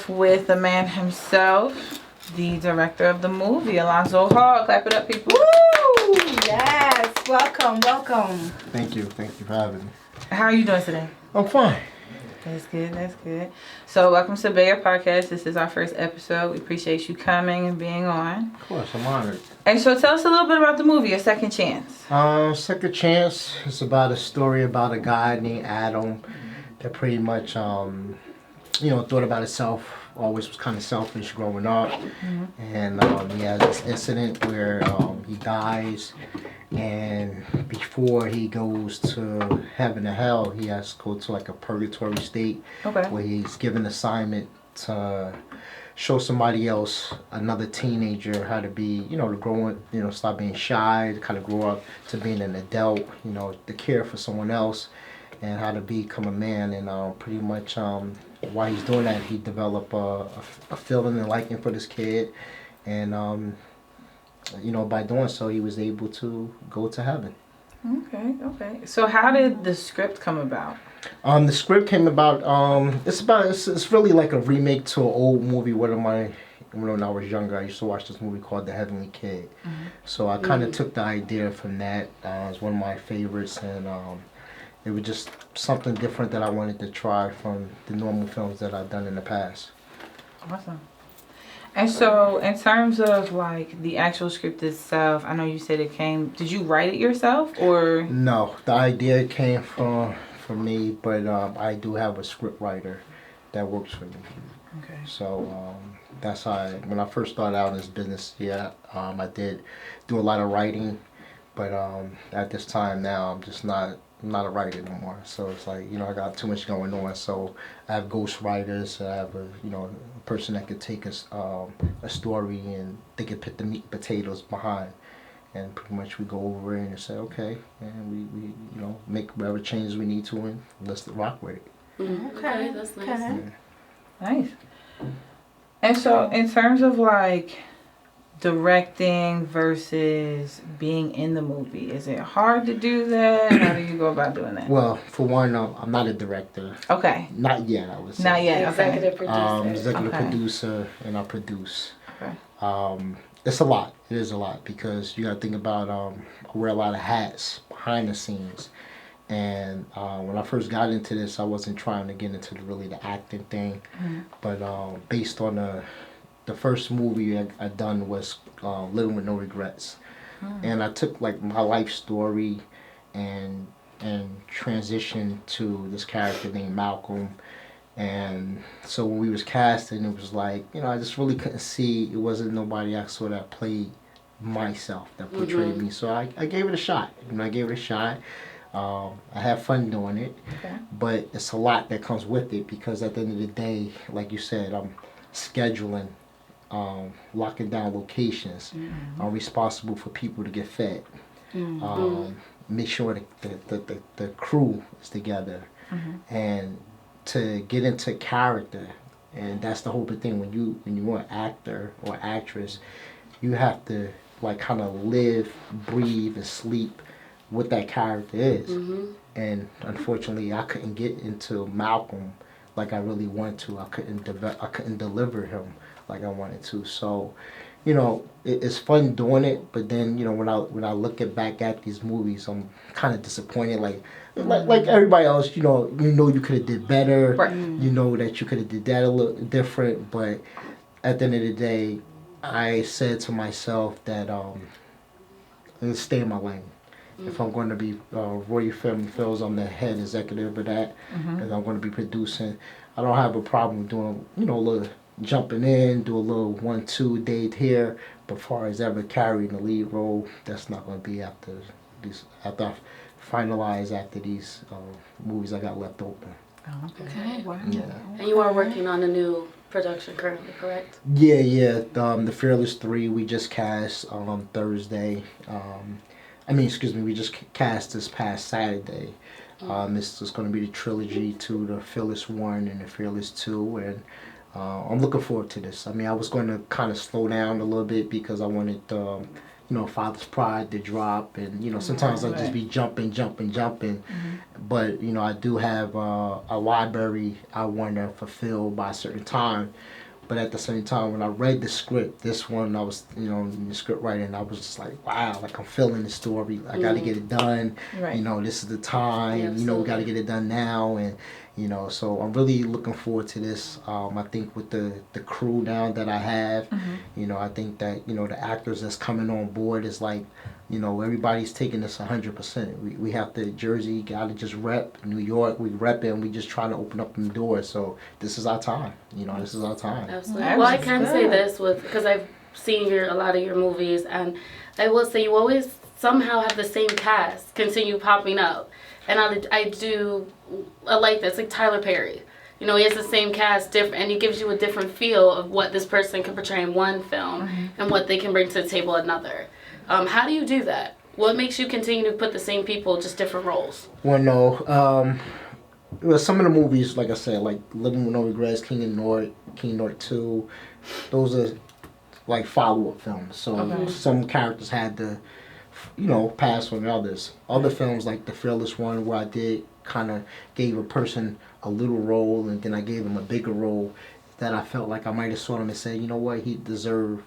off with the man himself, the director of the movie, Alonzo Hall. Clap it up, people. Woo! Yes. Welcome. Thank you for having me. How are you doing today? I'm fine. That's good. So welcome to Bella Podcast. This is our first episode. We appreciate you coming and being on. Of course, I'm honored. And so tell us a little bit about the movie, A Second Chance. Second Chance is about a story about a guy named Adam that pretty much, thought about himself, always was kind of selfish growing up. Mm-hmm. And he has this incident where he dies, and before he goes to heaven or hell, he has to go to like a purgatory state where he's given assignment to show somebody else, another teenager, how to be, to grow up, stop being shy, to kind of grow up to being an adult, to care for someone else, and how to become a man. And pretty much while he's doing that, he developed a feeling and liking for this kid. And, by doing so, he was able to go to heaven. Okay. So how did the script come about? The script came about, it's really like a remake to an old movie. When I was younger, I used to watch this movie called The Heavenly Kid. Mm-hmm. So I kind of took the idea from that. It's one of my favorites, and it was just something different that I wanted to try from the normal films that I've done in the past. Awesome. And so, in terms of like the actual script itself, I know you said did you write it yourself or? No, the idea came from me, but I do have a script writer that works for me. Okay. So that's how when I first started out in this business, I did do a lot of writing, but at this time now I'm just not a writer no more. So it's like, I got too much going on. So I have ghost writers. I have a person that could take a story and they could put the meat and potatoes behind. And pretty much we go over it and say, okay, and we make whatever changes we need to, and let's rock with it. Mm-hmm. Okay, that's nice. Yeah. Nice. And so, in terms of like directing versus being in the movie, is it hard to do that? How do you go about doing that? Well, for one, I'm not a director. Okay. Not yet, I would say. Not yet. Executive producer. Executive producer, and I produce. Okay. It's a lot. It is a lot because you got to think about I wear a lot of hats behind the scenes. And when I first got into this, I wasn't trying to get into the acting thing. Mm-hmm. But based on the first movie I done was Living with No Regrets. Mm-hmm. And I took like my life story and transitioned to this character named Malcolm. And so when we was casting, it was like, I just really couldn't see, it wasn't nobody I saw that played myself, that portrayed me. So I gave it a shot. I gave it a shot. I had fun doing it. Okay. But it's a lot that comes with it because at the end of the day, like you said, I'm scheduling, locking down locations. Mm-hmm. I'm responsible for people to get fed. Mm-hmm. Make sure the crew is together. Mm-hmm. And to get into character, and that's the whole big thing. When you're an actor or actress, you have to like kind of live, breathe, and sleep what that character is. Mm-hmm. And unfortunately, I couldn't get into Malcolm like I really wanted to. I couldn't deliver him like I wanted to. So, it's fun doing it. But then, when I look back at these movies, I'm kind of disappointed. Like everybody else, you could have did better. Right. You know that you could have did that a little different. But at the end of the day, I said to myself that I'm gonna stay in my lane. Mm-hmm. If I'm going to be Roy Family Films, I'm the head executive of that, and I'm going to be producing. I don't have a problem doing, a little jumping in, do a little 1-2 date here. But as far as ever carrying the lead role, that's not going to be after I finalize after these movies I got left open. Oh, okay. Wow. Yeah. And you are working on a new production currently, correct? Yeah. The Fearless 3 we just cast on Thursday. We just cast this past Saturday. This is going to be the trilogy to the Fearless 1 and the Fearless 2, and I'm looking forward to this. I was going to kind of slow down a little bit because I wanted Father's Pride to drop, and sometimes I'll just be jumping. But I do have a library I want to fulfill by a certain time. But at the same time, when I read the script, this one I was, in the script writing, I was just like, wow, like I'm feeling the story. I got to get it done. Right. This is the time. Yeah, we got to get it done now, and so I'm really looking forward to this. I think with the crew now that I have, I think that the actors that's coming on board is like, everybody's taking this 100%. We have to Jersey, got to just rep New York. We rep it, and we just try to open up them doors. So this is our time. This is our time. Absolutely. Well, I can say this because I've seen a lot of your movies, and I will say you always somehow have the same cast continue popping up, and I like that. It's like Tyler Perry. He has the same cast, different, and he gives you a different feel of what this person can portray in one film and what they can bring to the table in another. How do you do that? What makes you continue to put the same people, just different roles? Well, no. Some of the movies, like I said, like Living with No Regrets, King North 2, those are like follow-up films. So some characters had to, pass on others. Other films, like The Fearless One, where I did kind of gave a person a little role, and then I gave him a bigger role, that I felt like I might have saw him and said, you know what, he deserved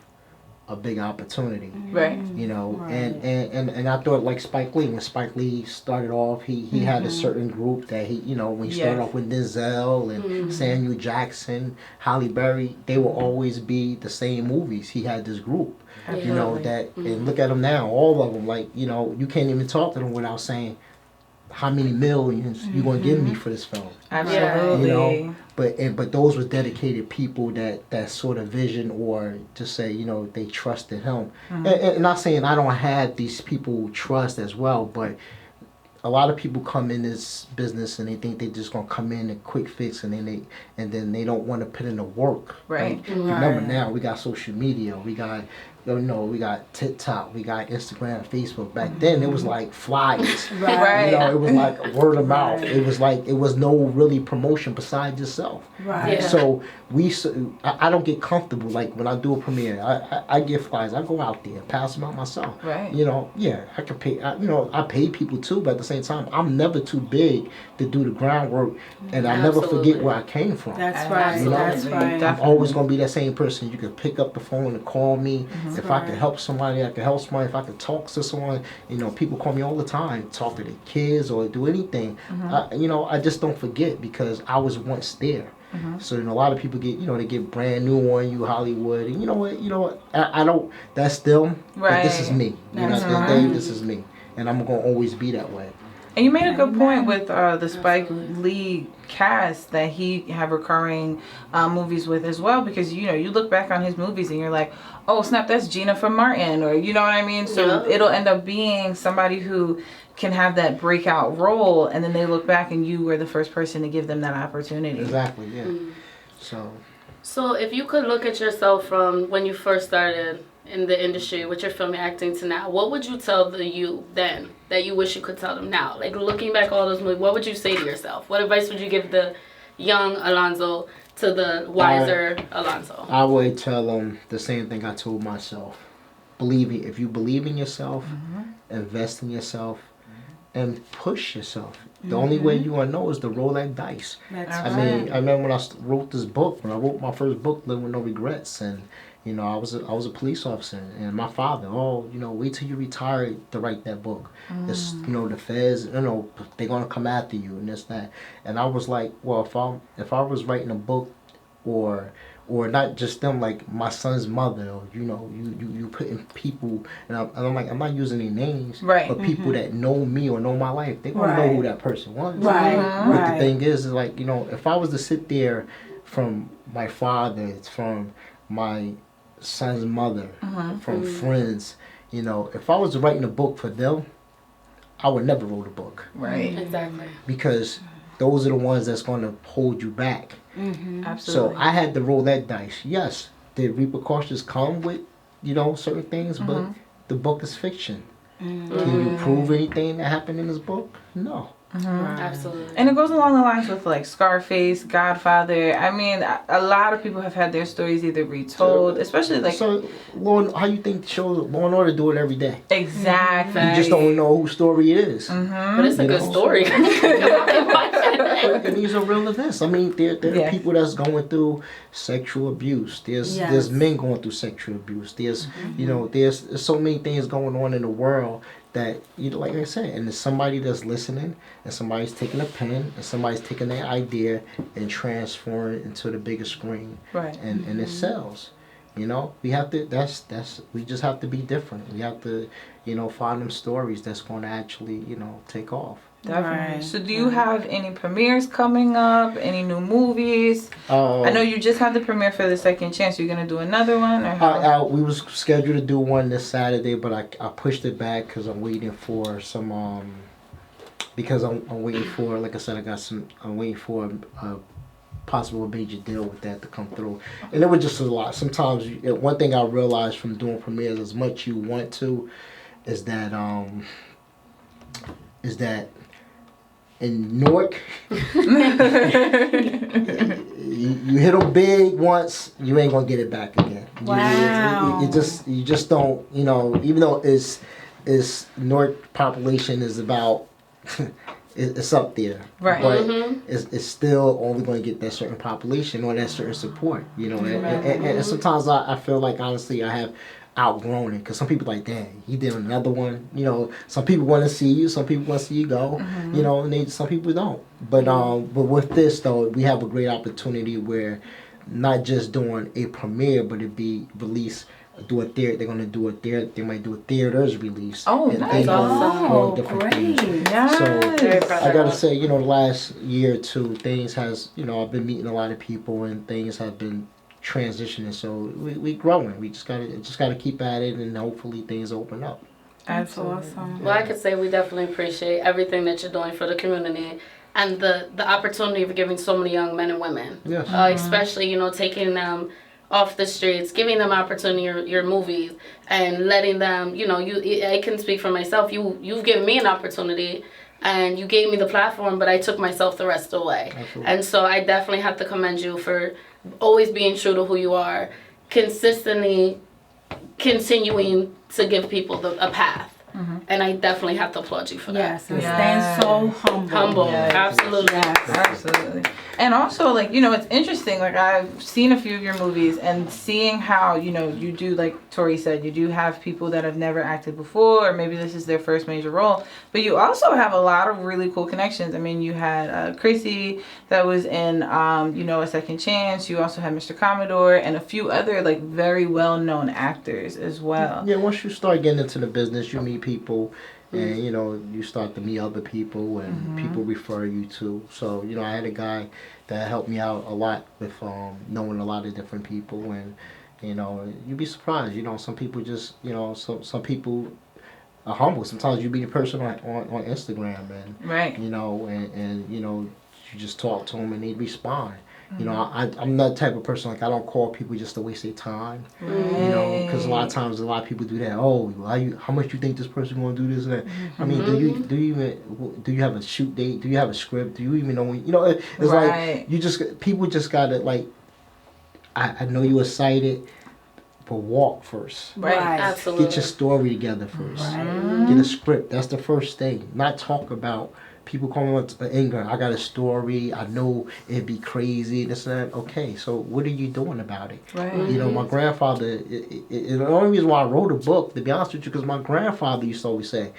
a big opportunity. Right. Right. And I thought, like Spike Lee, when Spike Lee started off, he had a certain group that he, when he started off with Denzel and Samuel Jackson, Halle Berry, they will always be the same movies. He had this group, that, and look at them now, all of them, like, you can't even talk to them without saying, how many millions you gonna give me for this film? Absolutely. But those were dedicated people that sort of vision, or just say they trusted him. And not saying I don't have these people trust as well, but a lot of people come in this business and they think they're just gonna come in and quick fix, and then they don't want to put in the work. Right. Like, remember, now we got social media, we got we got TikTok, we got Instagram, Facebook. Back then it was like flyers. Right. It was like word of mouth. It was like, it was no really promotion besides yourself. Right. Yeah. So I don't get comfortable, like when I do a premiere, I get flyers, I go out there and pass them out myself. Right. I can pay, I pay people too, but at the same time, I'm never too big to do the groundwork, and I never forget where I came from. That's right. That's right. I'm always going to be that same person. You can pick up the phone and call me. If I can help somebody, I can help somebody. If I can talk to someone, people call me all the time, talk to their kids or do anything. I just don't forget, because I was once there. So a lot of people get, they get brand new on you, Hollywood, and you know what, I don't, that's them, but this is me. This is me, and I'm going to always be that way. And you made a good point with the Spike Lee cast that he have recurring movies with as well, because you look back on his movies and you're like, oh snap, that's Gina from Martin, or you know what I mean. So it'll end up being somebody who can have that breakout role, and then they look back and you were the first person to give them that opportunity. Exactly. Yeah. So if you could look at yourself from when you first started in the industry with your film acting to now, what would you tell the you then that you wish you could tell them now? Like, looking back all those movies, what would you say to yourself? What advice would you give the young Alonzo to the wiser Alonzo? I would tell them the same thing I told myself. If you believe in yourself, invest in yourself, and push yourself. The only way you gonna know is to roll that dice. I remember when I wrote this book, when I wrote my first book, Living with No Regrets, and I was a police officer, and my father, wait till you retire to write that book. It's, the feds, they're gonna come after you and this, that. And I was like, well, if I was writing a book, or not just them, like my son's mother, or you putting people, and I'm like, I'm not using any names, but people that know me or know my life, they gonna know who that person was. But the thing is like, if I was to sit there from my father, from my son's mother, from friends, if I was writing a book for them, I would never write a book. Right. Exactly. Because those are the ones that's going to hold you back. Absolutely. So I had to roll that dice. Yes, the repercussions come with, certain things, but the book is fiction. Can you prove anything that happened in this book? No. Absolutely. And it goes along the lines with like Scarface, Godfather. I mean, a lot of people have had their stories either retold, especially like. So, how you think shows Law and Order do it every day? Exactly. You just don't know whose story it is. But it's a good story. And these are real events. I mean, there are people that's going through sexual abuse. There's men going through sexual abuse. There's there's so many things going on in the world that like I said, and there's somebody that's listening, and somebody's taking a pen, and somebody's taking their idea and transferring it into the bigger screen. Right. And it sells. We have to. We just have to be different. We have to, find them stories that's going to actually, take off. Definitely. Right. So do you have any premieres coming up? Any new movies? I know you just had the premiere for The Second Chance. You're going to do another one? Or how? We was scheduled to do one this Saturday, but I pushed it back because I'm waiting for some, because I'm waiting for, like I said, I'm waiting for a possible major deal with that to come through. And it was just a lot. Sometimes, one thing I realized from doing premieres, as much you want to, is that in Newark, you hit them big once, you ain't gonna get it back again. Wow. You just don't, even though it's Newark population is about, it's up there, Right. But it's still only going to get that certain population or that certain support, and sometimes I feel like, honestly, I have outgrown it, because some people like, dang, he did another one. Some people want to see you, some people want to see you go, and some people don't. But with this though, we have a great opportunity where not just doing a premiere, but it be released. Do a theater. They're gonna do a theater. They might do a theater's release. Oh, and nice! Doing different things. Yes. So I gotta say, the last year or two, things has, I've been meeting a lot of people, and things have been transitioning. So we growing. We just gotta keep at it, and hopefully things open up. That's awesome. Well, I could say we definitely appreciate everything that you're doing for the community and the opportunity for giving so many young men and women. Yes. Especially, taking them off the streets, giving them opportunity, your movies, and letting them, I can speak for myself. You've given me an opportunity, and you gave me the platform, but I took myself the rest of the way. Absolutely. And so I definitely have to commend you for always being true to who you are, consistently continuing to give people a path. And I definitely have to applaud you for that. Yes, and stand so humble. Humble, Yes. absolutely. Yes. Absolutely. And also, like, it's interesting. Like, I've seen a few of your movies, and seeing how, you do, like Tori said, you do have people that have never acted before, or maybe this is their first major role. But you also have a lot of really cool connections. I mean, you had Chrissy that was in, A Second Chance. You also had Mr. Commodore and a few other, like, very well-known actors as well. Yeah, once you start getting into the business, you meet people, and you start to meet other people, and people refer you to. So I had a guy that helped me out a lot with knowing a lot of different people, and you'd be surprised. Some people just some people are humble. Sometimes you meet a person on Instagram, and Right. and you just talk to them and they respond. I'm that type of person. Like, I don't call people just to waste their time. Right. Because a lot of times people do that. Oh, how much you think this person gonna do this and that? I mean, do you have a shoot date? Do you have a script? Do you even know when? It's Right. like people just gotta, like. I know you excited, but walk first. Right. Absolutely. Get your story together first. Right. Get a script. That's the first thing. Not talk about. People calling up anger. I got a story. I know it'd be crazy. This and that. Okay, so what are you doing about it? Right. My grandfather. The only reason why I wrote a book, to be honest with you, because my grandfather used to always say.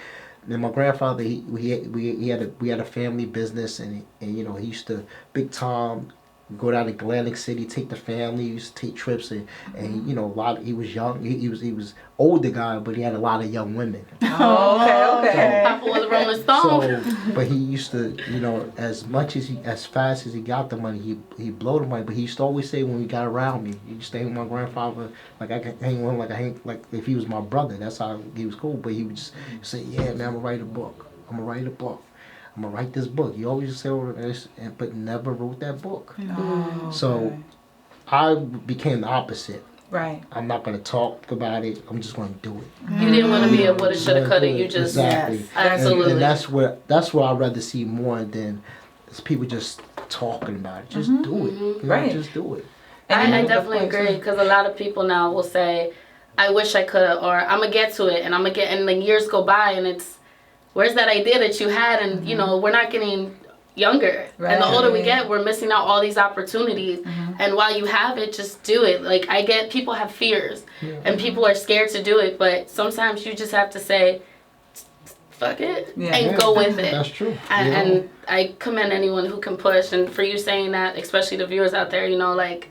And my grandfather, we had a family business, and he used to big time. Go down to Atlantic City, take the family, used to take trips, and a lot. He was young. He was older guy, but he had a lot of young women. Oh, okay. Papa was a Rolling Stone. So, but he used to, as fast as he got the money, he blow the money. But he used to always say, when he got around me, he used to hang with my grandfather, like I could hang with him, like if he was my brother. That's how he was cool. But he would just say, yeah, man, I'm gonna write a book. I'm gonna write this book. You always say all this, but never wrote that book. Oh, So I became the opposite. Right. I'm not going to talk about it. I'm just going to do it. You didn't want to be a woulda, shoulda, coulda. You just exactly. Yes. absolutely. And that's where I'd rather see more than people just talking about it. Just do it. You know, Right. Just do it. I definitely agree because a lot of people now will say, "I wish I could," or "I'm gonna get to it," and I'm gonna get, and then years go by, and it's, where's that idea that you had? And you know, we're not getting younger, and the older we get, we're missing out all these opportunities. And while you have it, just do it. Like, I get people have fears, and people are scared to do it, but sometimes you just have to say, fuck it, and go with it. That's true. And I commend anyone who can push, and for you saying that, especially the viewers out there, you know, like,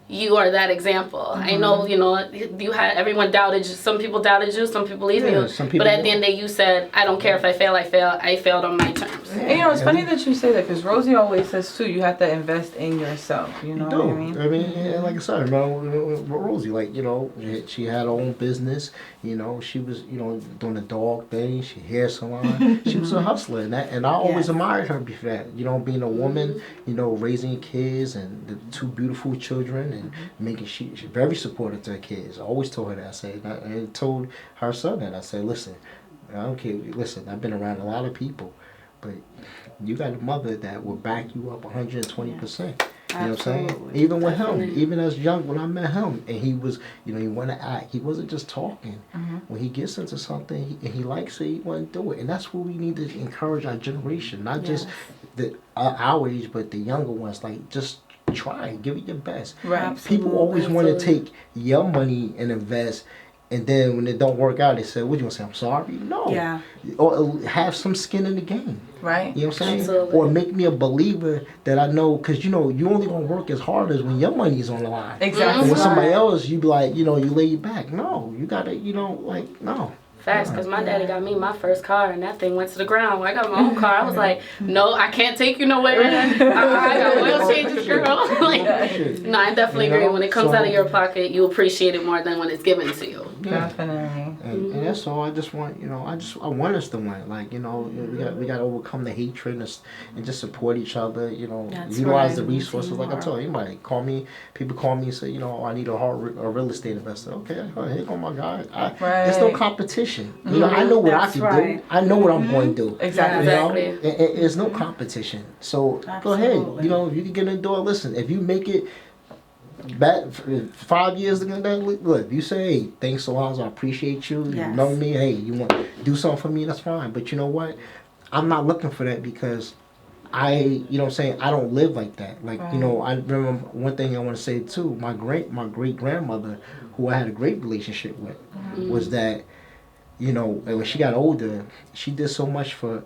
you are that example. I know, you know, you had, everyone doubted you. Some people doubted you, some people believe you. But at the end of the day, you said, I don't care if I fail, I fail. I failed on my terms. And you know, it's funny that you say that because Rosie always says too, you have to invest in yourself. You know what I mean? And like I said, with Rosie, like, you know, she had her own business. You know, she was, you know, doing the dog thing. She hair salon. She was a hustler, and I always admired her before that. You know, being a woman, you know, raising kids and the 2 beautiful children, and making she's very supportive to her kids. I always told her that. I said, I told her son that. I said, listen, I don't care. Listen, I've been around a lot of people, but you got a mother that will back you up 120%. You know what I'm saying? Even with him, even as young, when I met him, and he was, you know, he wanted to act. He wasn't just talking. When he gets into something and he likes it, he want to do it. And that's what we need to encourage our generation, not just our age, but the younger ones. Like, just try and give it your best. Right. People always want to take your money and invest, and then when it don't work out, they say, "What you gonna say? I'm sorry." No. Yeah. Or have some skin in the game. Right. You know what I'm saying? Absolutely. Or make me a believer that I know, because you know you only gonna work as hard as when your money is on the line. Exactly. And with somebody else, you be like, you know, you lay back. No, you gotta, you know, like no. Facts, because my daddy got me my first car, and that thing went to the ground. When I got my own car, I was like, no, I can't take you nowhere. I got oil changes, girl. Like, no, I definitely agree. When it comes out of your pocket, you appreciate it more than when it's given to you. Definitely. And that's all. I just want, you know, I want us to win. Like, you know, we got to overcome the hatred and just support each other. You know, utilize the resources. Like I told you, anybody people call me and say, you know, I need a real estate investor. Okay, here go my guy. There's no competition. You know, I know what I can do. I know what I'm going to do. Exactly. You know? There's no competition. So go ahead. You know, if you can get in the door, listen. If you make it back 5 years ago, look, you say, hey, thanks, Alonzo, I appreciate you. You know me. Hey, you want to do something for me? That's fine. But you know what? I'm not looking for that because you know what I'm saying, I don't live like that. Like, you know, I remember one thing I want to say too. My great grandmother, who I had a great relationship with, was that, you know, when she got older, she did so much for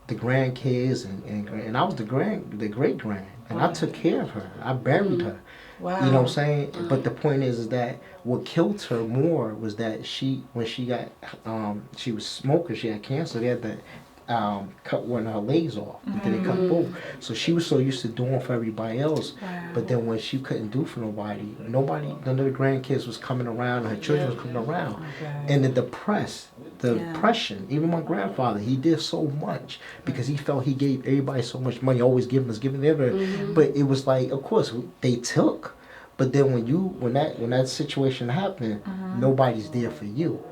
the grandkids, and I was the great grand, and I took care of her. I buried her. Wow. You know what I'm saying? But the point is that what killed her more was that when she got she was smoking, she had cancer. They had to cut one of her legs off, and then they cut both. So she was so used to doing for everybody else, but then when she couldn't do for nobody, none of the grandkids was coming around, and her children was coming around, and the depression. Even my grandfather, he did so much because he felt he gave everybody so much money, always giving, but it was like, of course, they took. But then when that situation happened, nobody's there for you.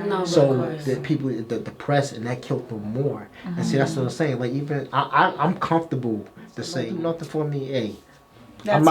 No, So the people, the press, and that killed them more. And see, that's what I'm saying. Like, even I'm comfortable to say nothing for me. Hey, that's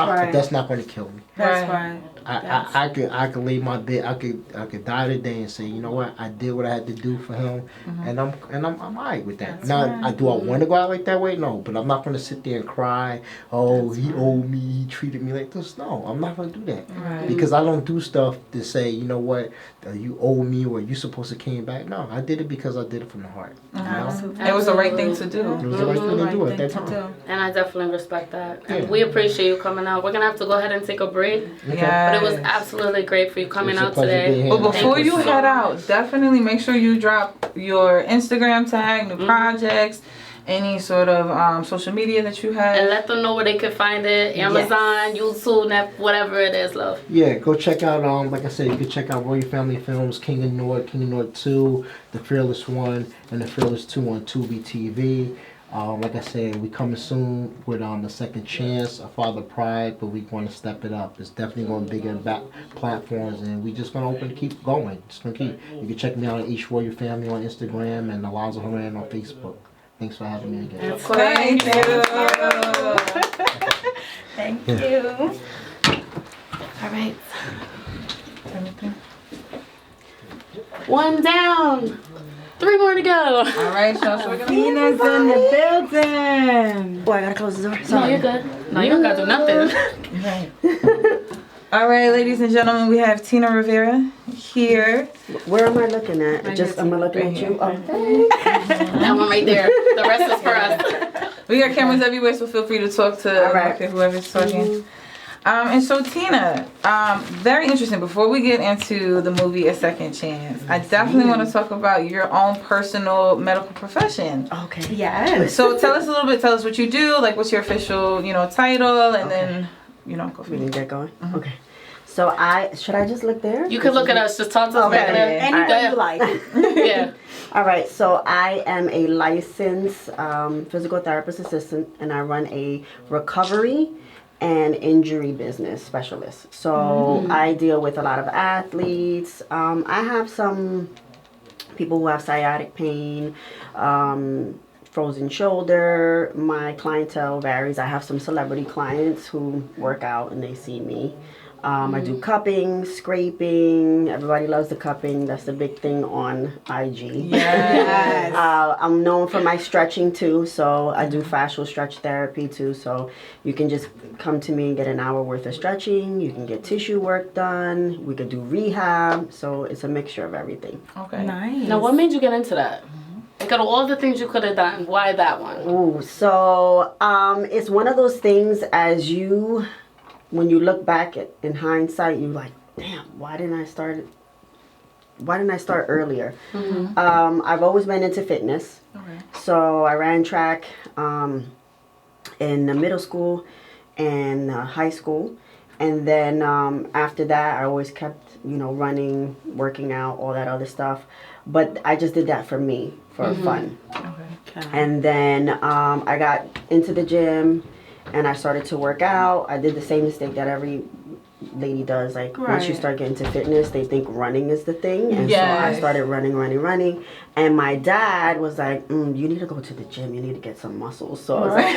not going to kill me. That's right. I could lay my bed. I could die today and say, you know what, I did what I had to do for him, and I'm alright with that. Do I want to go out like that way? No, but I'm not going to sit there and cry. Oh, he owed me. He treated me like this. No, I'm not going to do that because I don't do stuff to say, you know what, you owe me or you supposed to came back. No, I did it because I did it from the heart. You know? It was the right thing to do. It was the right thing to do at that time. And I definitely respect that. And we appreciate you coming out. We're gonna have to go ahead and take a break. Yeah. But it was absolutely great for you coming out today. But before you head out, definitely make sure you drop your Instagram tag, new projects, any sort of social media that you have. And let them know where they can find it. Amazon, YouTube, whatever it is, love. Yeah, go check out, like I said, you can check out Royal Family Films, King of North 2, The Fearless 1, and The Fearless 2 on Tubi TV. Like I said, we coming soon with the second chance, a Father Pride, but we going to step it up. It's definitely going bigger and back platforms, and we just going to keep going. Just going to keep. You can check me out at Each Warrior Family on Instagram and Alonzo Horan on Facebook. Thanks for having me again. Thank you. Thank you. All right. One down. 3 more to go. All right, y'all. So we're gonna Tina's in the building. Boy, I gotta close the door. No, Sorry. you're good. No, you don't gotta do nothing. All right, ladies and gentlemen, we have Tina Rivera here. Where am I looking at? Right Just here, am I looking right at here. you? Okay. That one right there. The rest is for us. We got cameras everywhere, so feel free to talk to All right. whoever's talking. And so Tina, very interesting. Before we get into the movie A Second Chance, I definitely want to talk about your own personal medical profession. Okay. Yes. So tell us a little bit. Tell us what you do. Like, what's your official, title, and then, go We from can there. get going. Okay. So should I just look there? You can look at us. Just talk to us. Okay. regular. Anything you like. Yeah. All right, so I am a licensed physical therapist assistant, and I run a recovery and injury business specialist. So I deal with a lot of athletes. I have some people who have sciatic pain, frozen shoulder. My clientele varies. I have some celebrity clients who work out and they see me. I do cupping, scraping. Everybody loves the cupping. That's the big thing on IG. Yes. I'm known for my stretching too, so I do fascial stretch therapy too. So you can just come to me and get an hour worth of stretching. You can get tissue work done. We could do rehab. So it's a mixture of everything. Okay. Nice. Now, what made you get into that? Like, out of all the things you could have done, why that one? Ooh, so it's one of those things when you look back in hindsight, you're like, damn, why didn't I start earlier? I've always been into fitness. Okay. So I ran track in the middle school and high school. And then after that, I always kept, running, working out, all that other stuff. But I just did that for me, for fun. Okay. And then I got into the gym and I started to work out. I did the same mistake that every lady does. Like, once you Right. start getting to fitness, they think running is the thing. And so Yes. I started running. And my dad was like, you need to go to the gym. You need to get some muscles. So I was like,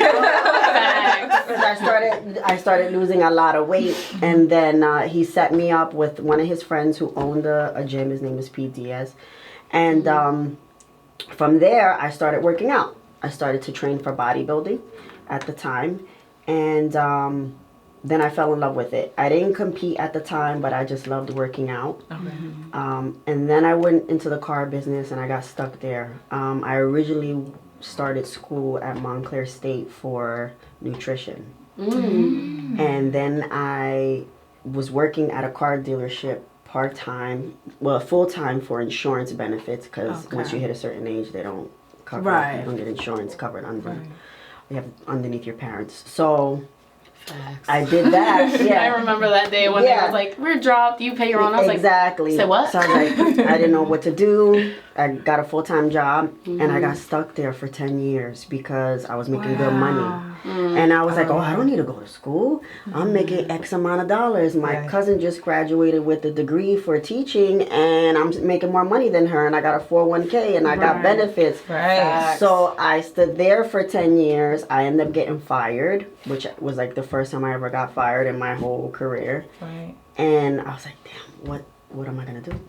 because I started losing a lot of weight. And then he set me up with one of his friends who owned a gym. His name is Pete Diaz. And from there, I started working out. I started to train for bodybuilding at the time. And then I fell in love with it. I didn't compete at the time, but I just loved working out. Okay. And then I went into the car business and I got stuck there. I originally started school at Montclair State for nutrition. And then I was working at a car dealership part-time, full-time for insurance benefits, because once you hit a certain age, they don't cover it. You don't get insurance covered you have underneath your parents. So I did that. Yeah. I remember that day when they was like, we're dropped, you pay your own. I was exactly. like, say what? So I was like, I didn't know what to do. I got a full-time job and I got stuck there for 10 years because I was making good money. And I was like, I don't need to go to school. I'm making X amount of dollars. My cousin just graduated with a degree for teaching and I'm making more money than her, and I got a 401k and I got benefits. Right. So I stood there for 10 years. I ended up getting fired, which was like the first time I ever got fired in my whole career. Right. And I was like, damn, what am I going to do?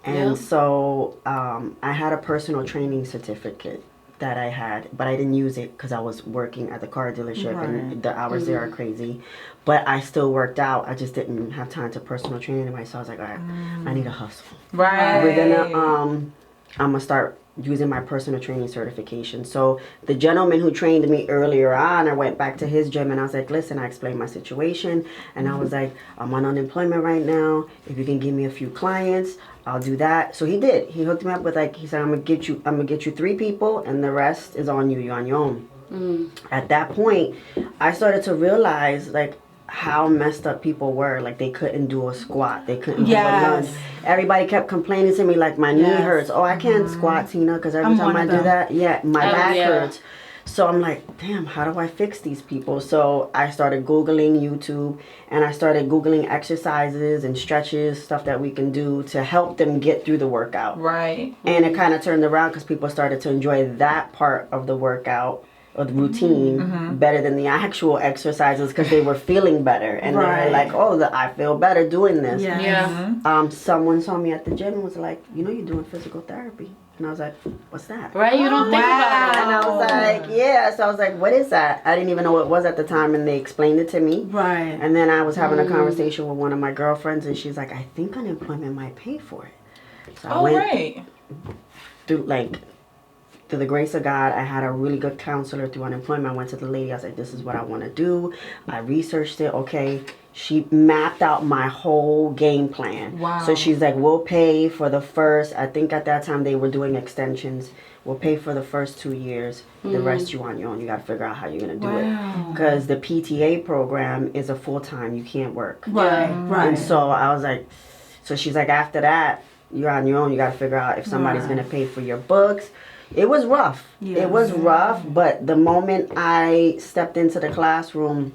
And so I had a personal training certificate that I had, but I didn't use it because I was working at the car dealership and the hours there are crazy. But I still worked out. I just didn't have time to personal train anybody. So I was like, all right, I need a hustle. Right. We're gonna I'm gonna start using my personal training certification. So the gentleman who trained me earlier on, I went back to his gym and I was like, listen, I explained my situation and I was like, I'm on unemployment right now. If you can give me a few clients, I'll do that. So he did. He hooked me up with he said, I'm gonna get you 3 people and the rest is on you. You're on your own. At that point, I started to realize how messed up people were. Like they couldn't do a squat. They couldn't do a Yes. lunge. Everybody kept complaining to me like my knee Yes. hurts. Oh, I can't squat, Tina, because every I'm time one I of do them. that, my Oh, back yeah. hurts. So I'm like, damn, how do I fix these people? So I started Googling YouTube, and I started Googling exercises and stretches, stuff that we can do to help them get through the workout. Right. And it kind of turned around because people started to enjoy that part of the workout or the routine better than the actual exercises because they were feeling better. And they Right. were like, oh, I feel better doing this. Yeah. Yeah. Someone saw me at the gym and was like, you know, you're doing physical therapy. And I was like, what's that? Right? You don't think about And it. I was like, yeah. So I was like, what is that? I didn't even know what it was at the time, and they explained it to me. Right. And then I was having a conversation with one of my girlfriends, and she's like, I think unemployment might pay for it. So I Oh, went right. through the grace of God, I had a really good counselor through unemployment. I went to the lady. I was like, this is what I want to do. I researched it. Okay. She mapped out my whole game plan. Wow. So she's like, we'll pay for the first, I think at that time they were doing extensions. We'll pay for the first 2 years. The rest you on your own. You got to figure out how you're going to do it. Because the PTA program is a full-time. You can't work. Right. Right. And so I was like, so she's like, after that, you're on your own. You got to figure out if somebody's going to pay for your books. It was rough. Yeah. It was rough, but the moment I stepped into the classroom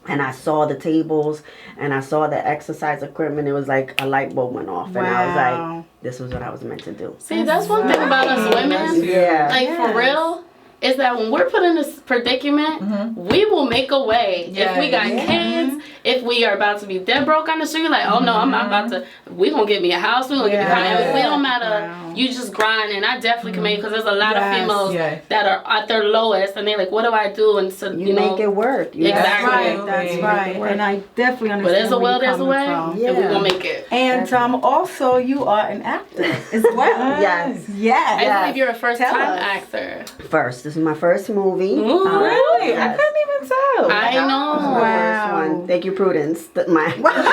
and I saw the tables and I saw the exercise equipment, it was like a light bulb went off. And I was Wow. like, this was what I was meant to do. See, that's one thing about us women. Yeah. Like, for real, is that when we're put in this predicament, we will make a way. If we got kids, if we are about to be dead broke on the street, like, oh no, I'm not about to, we gonna get me a house, we gonna get me a house. It don't matter. Wow. You just grind, and I definitely commend you, because there's a lot of Yes. females Yes. that are at their lowest, and they're like, what do I do? And so, You know, make it work. You Exactly. Right. That's Absolutely. right. And I definitely but understand there's a where will, you're there's a way, coming from. and we Yeah. gonna make it. And also, you are an actor as well. Yes. Yes. I believe you're a first-time Tell us. actor. First. This is my first movie. Ooh. Really? I Yes. couldn't even tell. I This is know. my Wow. first one. Thank you, Prudence. My Prudence.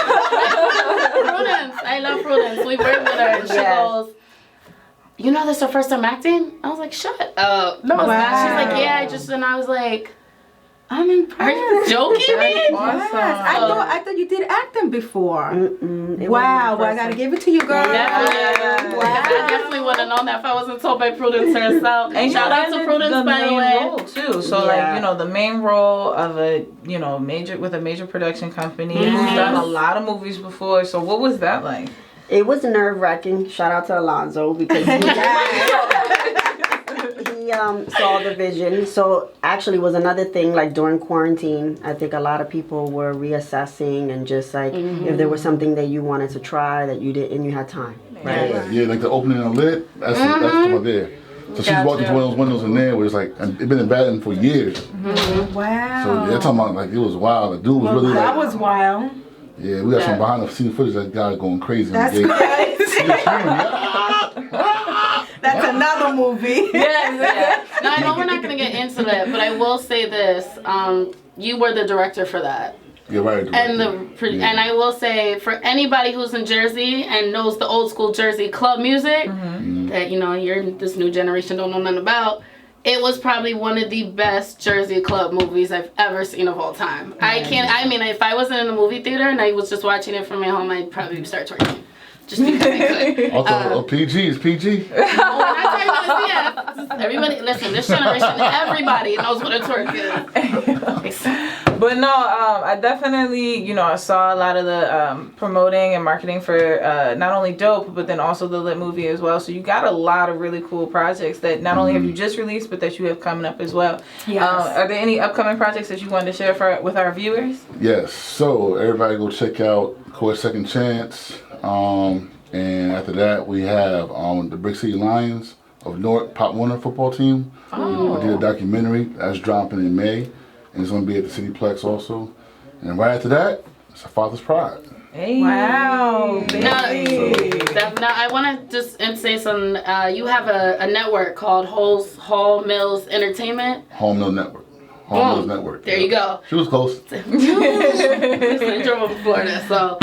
I love Prudence. We work with her, and she Yes. goes, you know this is her first time acting? I was like, shut up. No, it's not. Wow. She's like, yeah, and I was like, I'm impressed. are you joking me? Awesome. Yes. I thought you did acting before. It Wow. was Well, my I gotta first give it to you, girl. Definitely. Wow. I definitely would have known that if I wasn't told by Prudence herself. And Shout you out to landed Prudence, by the main way. role too. So Yeah. like, you know, the main role of a, you know, major production company who's done a lot of movies before. So what was that like? It was nerve-wracking. Shout out to Alonzo because he saw the vision. So actually was another thing, like during quarantine, I think a lot of people were reassessing and just like if there was something that you wanted to try that you didn't, you had time. Right. Yeah, like the opening of lid, that's over there. So she's walking through one of those windows in there where it's like, and it's been in Baton for years. Wow. So they're talking about like, it was wild. The dude was really that like, was wild. yeah, we got some behind the scenes footage that guy going crazy. That's on the gate. crazy. He was screaming, "Ah!" That's another movie. Yeah. No, I know we're not going to get into that, but I will say this. You were the director for that. Yeah, right. And Yeah. and I will say, for anybody who's in Jersey and knows the old school Jersey club music that, you know, you're this new generation don't know nothing about, it was probably one of the best Jersey club movies I've ever seen of all time. I mean, if I wasn't in a movie theater and I was just watching it from my home, I'd probably start twerking. Just because I could. Also, PG is PG. Oh, we're not talking about CF. Everybody, listen, this generation, everybody knows what a twerk is. But no, I definitely, you know, I saw a lot of the promoting and marketing for not only Dope, but then also the Lit movie as well. So you got a lot of really cool projects that not only have you just released, but that you have coming up as well. Yes. Are there any upcoming projects that you wanted to share with our viewers? Yes. So everybody go check out Court Second Chance. And after that, we have the Brick City Lions of North Pop Warner football team. We did a documentary that's dropping in May, and it's going to be at the Cityplex also. And right after that, it's a Father's Pride. Hey. Wow. Now, Baby. now I want to just say something. You have a network called Hall Mills Entertainment. Home Mill Network. Home Mills Network. There you go. She was close. Listen, drove from Florida. So,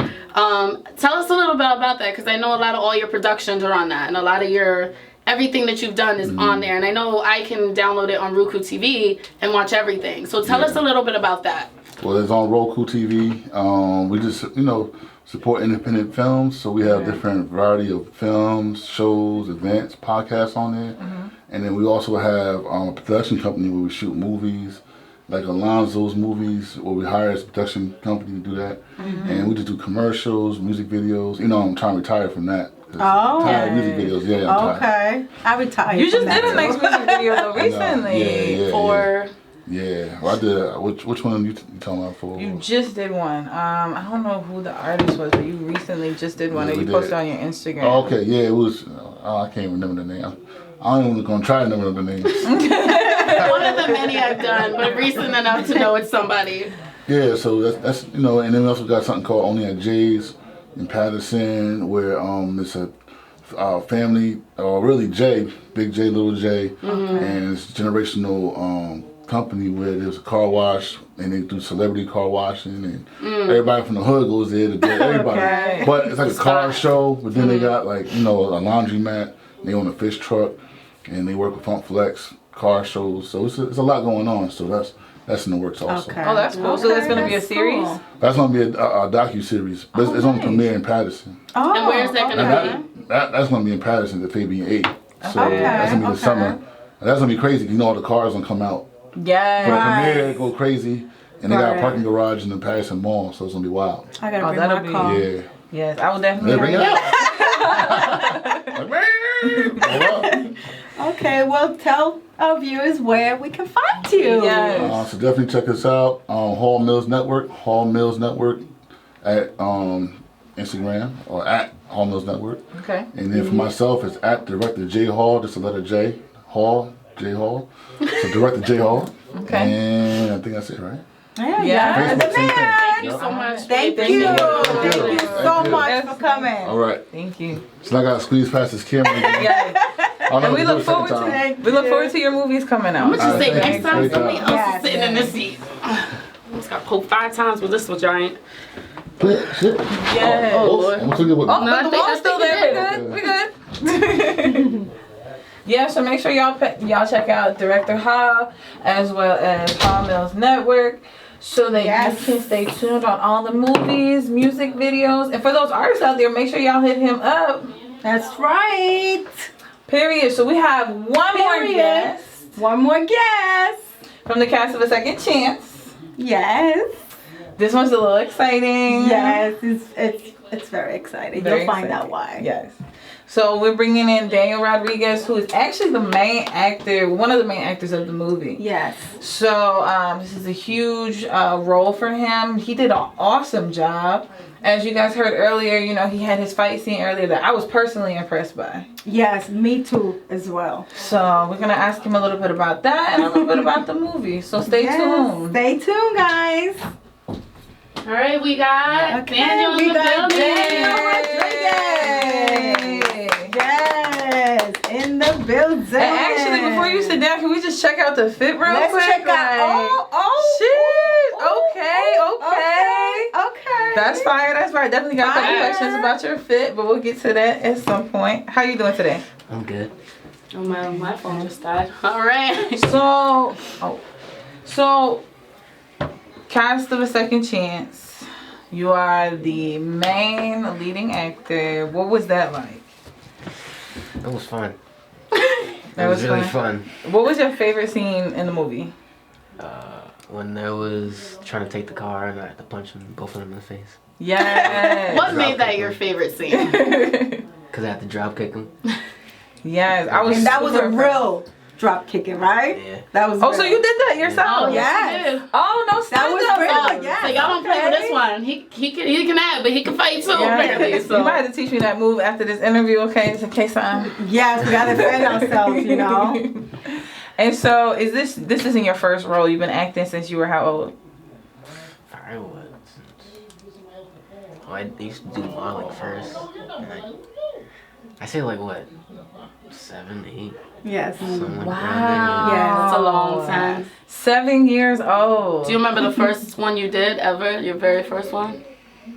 tell us a little bit about that, because I know a lot of all your productions are on that, and a lot of everything that you've done is on there. And I know I can download it on Roku TV and watch everything. So tell us a little bit about that. Well, it's on Roku TV. We just, support independent films. So we have different variety of films, shows, events, podcasts on there. And then we also have a production company where we shoot movies, like Alonzo's movies, where we hire a production company to do that. And we just do commercials, music videos. I'm trying to retire from that. Oh. Tired of music videos. Yeah, I'm tired. Okay. I retired. You just from that did a too. next music video though recently. For Yeah, well, I did. Which one you talking about for? You just did one. I don't know who the artist was, but you recently just did one that we you did. posted on your Instagram. Oh, okay, yeah, it was. I can't remember the name. I ain't even gonna try to remember the names. one of the many I've done, but recent enough to know it's somebody. Yeah, so that's and then we also got something called Only at Jay's in Patterson, where it's a family, or really Big J, Little J, and it's generational company where there's a car wash and they do celebrity car washing and everybody from the hood goes there to get everybody. Okay. But it's like a car show, but then they got like, a laundromat, they own a fish truck and they work with Funk Flex, car shows. So it's a lot going on. So that's in the works also. Okay. Oh, that's cool. So that's gonna be a that's series? cool. That's gonna be a docu-series. But it's on nice. premiere in Patterson. Oh, And where's that And gonna be? that's gonna be in Patterson at Fabian 8. So Okay, that's gonna be the okay. summer. And that's gonna be crazy because all the cars gonna come out. For the Yeah. premiere, go crazy. And they got a Right. parking garage in the Patterson Mall, so it's gonna be wild. I gotta Oh, bring that'll my be- car. Yeah. Yes, I will definitely. Yeah, bring it hurry out. Like, man, hold up. Okay, well, tell our viewers where we can find you. Yes. So definitely check us out on Hall Mills Network at Instagram or at Hall Mills Network. Okay. And then for myself, it's at Director J Hall, just the letter J, Hall, J Hall. So Director J Hall. Okay. And I think that's it, right? Yeah, Yeah. the Facebook, same thing. man. Thank you so much. Thank Thank you. you. Thank you so Thank you. much for coming. All right. Thank you. So I got to squeeze past this camera again. Yes. I don't know And we if we'll look do it forward second to time. it. We look forward to your movies coming out. I'm gonna just say Thank next you. time Great somebody job. else Yes, is sitting in this seat. Almost got poked 5 times with this giant. Shit. Yes. Oh, Lord. I'm still good with Oh, me. No, I but the think wall's still there. We good. Yeah, so make sure y'all check out Director Hall as well as Hall Mills Network so that Yes. you can stay tuned on all the movies, music videos. And for those artists out there, make sure y'all hit him up. That's right. Period. So we have one more Period. guest One more guess. from the cast of A Second Chance. Yes. This one's a little exciting. Yes. It's very exciting. Very You'll find exciting. out why. Yes. So we're bringing in Daniel Rodriguez, who is actually the main actor, one of the main actors of the movie. Yes. So this is a huge role for him. He did an awesome job. As you guys heard earlier, he had his fight scene earlier that I was personally impressed by. Yes, me too as well. So we're going to ask him a little bit about that and a little bit about the movie. So stay tuned. Stay tuned, guys. All right, we got Daniel in the building. Yes, in the building. And actually, before you sit down, can we just check out the fit real Let's quick? check out. Okay. That's fire. That's right. Definitely got a couple Fire. questions about your fit, but we'll get to that at some point. How you doing today? I'm good. Oh, my phone just died. All right. So, cast of A Second Chance. You are the main leading actor. What was that like? It was fun. That It was really fun. fun. What was your favorite scene in the movie? When I was trying to take the car and I had to punch them, both of them in the face. Yes. What made that your favorite scene? Because I had to drop kick them. Yes, I was. And that was a super real drop kicking, right? Yeah. That was. Oh, real. so you did that yourself? Oh, yes, you did. Oh no, That stand was up. real. Yeah. So y'all don't play with this one. He can act, but he can fight too, apparently. You So. might have to teach me that move after this interview, okay? Just in case I'm. Yes, we gotta defend ourselves, And so, is this isn't your first role? You've been acting since you were how old? I was. I used to do modeling first. And I say like what? 7, 8. Yes. Something like Wow. Yes. It's a long time. 7 years old. Do you remember the first one you did ever? Your very first one?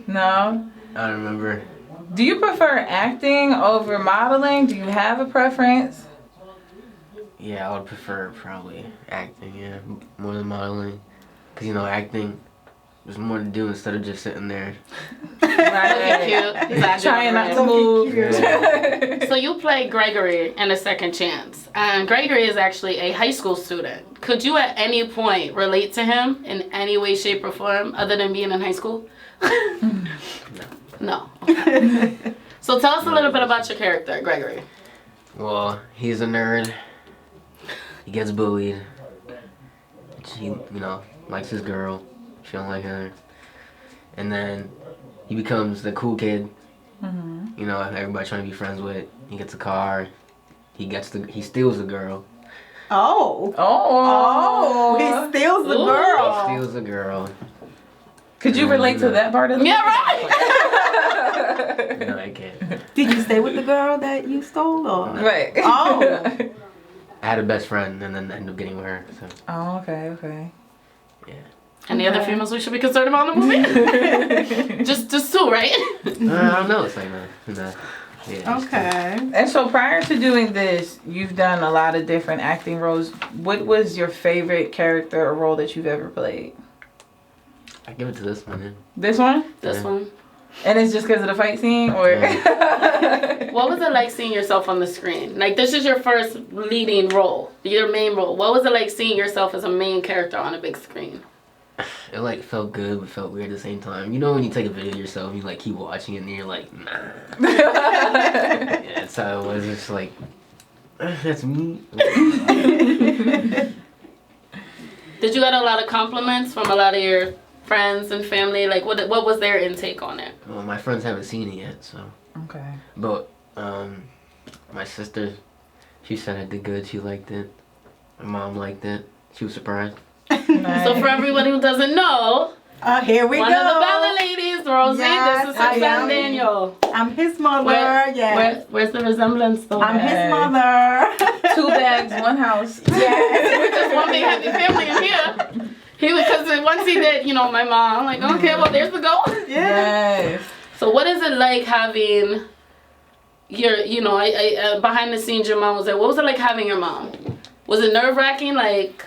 No. I don't remember. Do you prefer acting over modeling? Do you have a preference? Yeah, I would prefer probably acting, yeah, more than modeling. Because, acting, there's more to do instead of just sitting there. Right. Cute. He's acting Trying not to right. move. Yeah. So you play Gregory in A Second Chance, and Gregory is actually a high school student. Could you at any point relate to him in any way, shape, or form other than being in high school? No. Okay. So tell us a little bit about your character, Gregory. Well, he's a nerd. He gets bullied. He, likes his girl. She don't like her. And then he becomes the cool kid. Mm-hmm. Everybody trying to be friends with. He gets a car. He steals the girl. Oh, he steals the Ooh. girl. He steals the girl. Could you relate to that part of the Yeah, right. No, I can't. Did you stay with the girl that you stole? Or? Right. Oh. I had a best friend and then ended up getting with her. So Oh, okay. yeah. Any other females we should be concerned about in the movie? just two, right? I don't know. It's like yeah. just Okay. And so prior to doing this, you've done a lot of different acting roles. What was your favorite character or role that you've ever played? I give it to this one. Yeah. This one? This Yeah. one. And it's just because of the fight scene, or? What was it like seeing yourself on the screen? Like, this is your first leading role, your main role. What was it like seeing yourself as a main character on a big screen? It felt good but felt weird at the same time. You know when you take a video of yourself, you keep watching it and you're like, nah. Yeah, that's how it was. It's like, that's me. Did you get a lot of compliments from a lot of your friends and family? Like, what was their intake on it? Well, my friends haven't seen it yet, so. Okay. But my sister, she said I did good. She liked it. My mom liked it. She was surprised. Nice. So for everyone who doesn't know, Here we one go. of the Bella ladies, Rosie, Yes, this is her I son am. Daniel. I'm his mother. Yes. Where's the resemblance though? I'm his mother. 2 bags, 1 house. We're just one big happy family in here. Because once he did, my mom, I'm like, okay, well, there's the goal. Yes. So what is it like having your, behind the scenes, your mom was there. What was it like having your mom? Was it nerve-wracking? Like,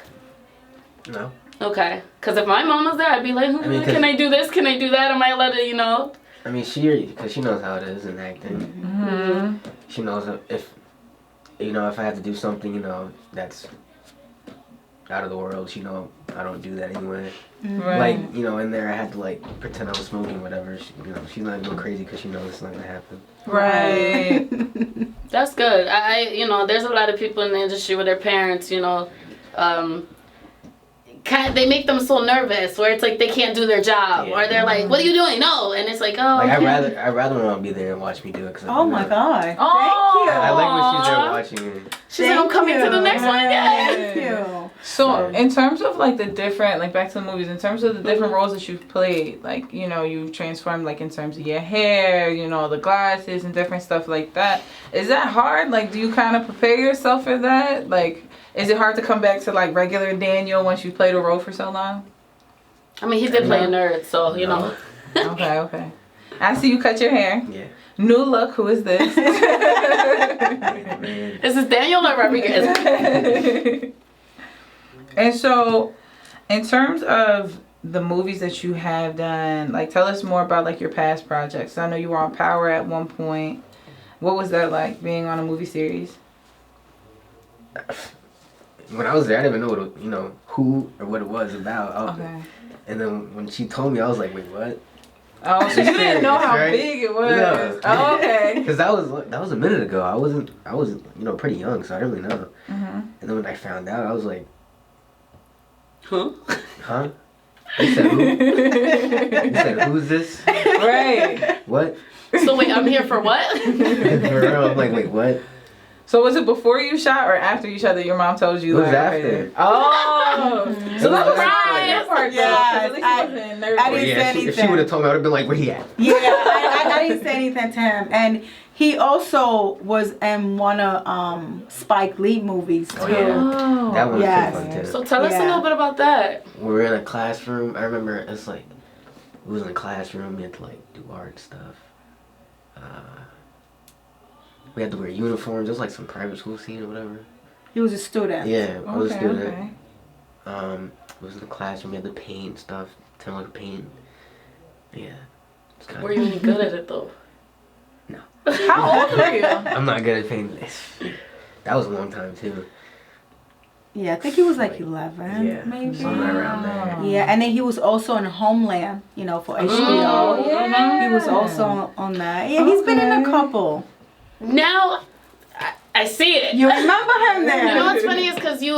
No. okay. Because if my mom was there, I'd be like, can I do this? Can I do that? Am I allowed to, I mean, because she knows how it is in acting. Mm-hmm. She knows if I have to do something, that's out of the world, I don't do that anyway. Right. Like, in there I had to pretend I was smoking, whatever. She's not going crazy because she knows it's not gonna happen. Right. That's good. There's a lot of people in the industry with their parents, they make them so nervous where it's like they can't do their job, or they're like, what are you doing? No. And it's like, oh, Like, okay. I'd rather my mom be there and watch me do it. Cause Oh my God. Oh. Thank you. I like when she's there watching me. She said, I'm coming to the next one again. Thank you. So, in terms of the different, back to the movies, in terms of the different roles that you've played, you've transformed, in terms of your hair, the glasses and different stuff like that. Is that hard? Do you kind of prepare yourself for that? Is it hard to come back to, regular Daniel once you played a role for so long? I mean, he did play a nerd, so, Okay. I see you cut your hair. Yeah. New look. Who is this? Man. Is this Daniel or Rodriguez? And so, in terms of the movies that you have done, tell us more about your past projects. I know you were on Power at one point. What was that like, being on a movie series? When I was there, I didn't even know who or what it was about. Okay. And then when she told me, I was like, wait, what? Oh, so you didn't know how Right? big it was. Yeah. Oh, okay. Because that was a minute ago. I was pretty young, so I didn't really know. Mm-hmm. And then when I found out, I was like, Huh? huh? You said who? You said who's this? Right. What? So wait, I'm here for what? For real, I'm like, wait, what? So was it before you shot or after you shot that your mom told you? It was okay. after. Oh. So that was Surprise! the part, Yes, though, 'cause at least you wasn't nervous. I didn't say If she anything. would have told me, I would have been like, where he at? Yeah, I didn't say anything to him. And he also was in one of Spike Lee movies too. Oh, yeah. Oh. That one was Yes. pretty fun, too. So tell us a Yeah. little bit about that. We were in a classroom. I remember it's like, we was in a classroom. We had to do art stuff. We had to wear uniforms. It was like some private school scene or whatever. He was a student. Yeah, I was a Okay, student. okay. was in the classroom. We had to paint and stuff. Tell him like paint. Yeah. Were you any good at it though? No. How old were you? I'm not good at painting. That was a long time too. Yeah, I think he was like 11, Yeah, maybe. somewhere around there. Yeah, and then he was also in Homeland, you know, for HBO. Oh, yeah. He was also on that. Yeah, he's been in a couple. Now, I see it. You remember him there? You know what's funny is because you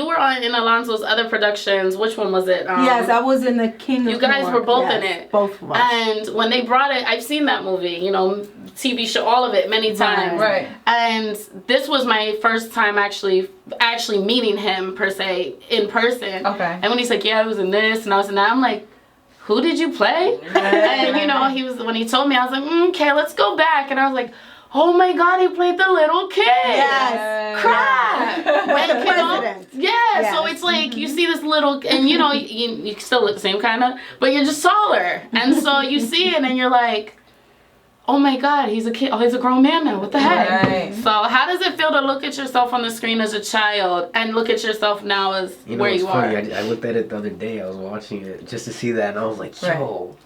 were in Alonso's other productions. Which one was it? Yes, I was in the King of You guys York. were both Yes, in it. Both of us. And when they brought it, I've seen that movie, you know, TV show, all of it many times. Right. And this was my first time actually meeting him per se in person. Okay. And when he's like, yeah, I was in this and I was in that, I'm like, who did you play? And you know, when he told me, I was like, okay, let's go back. And I was like, oh my God, he played the little kid. Yes. Crap. And, you know, President. yeah, Yes. so it's like you see this little, and you know, you still look the same kind of, but you're just taller. And so you see it and you're like, oh my God, he's a kid. Oh, he's a grown man now. What the heck? Right. So how does it feel to look at yourself on the screen as a child and look at yourself now as You know, where it's you funny. are? I looked at it the other day. I was watching it just to see that, and I was like, yo,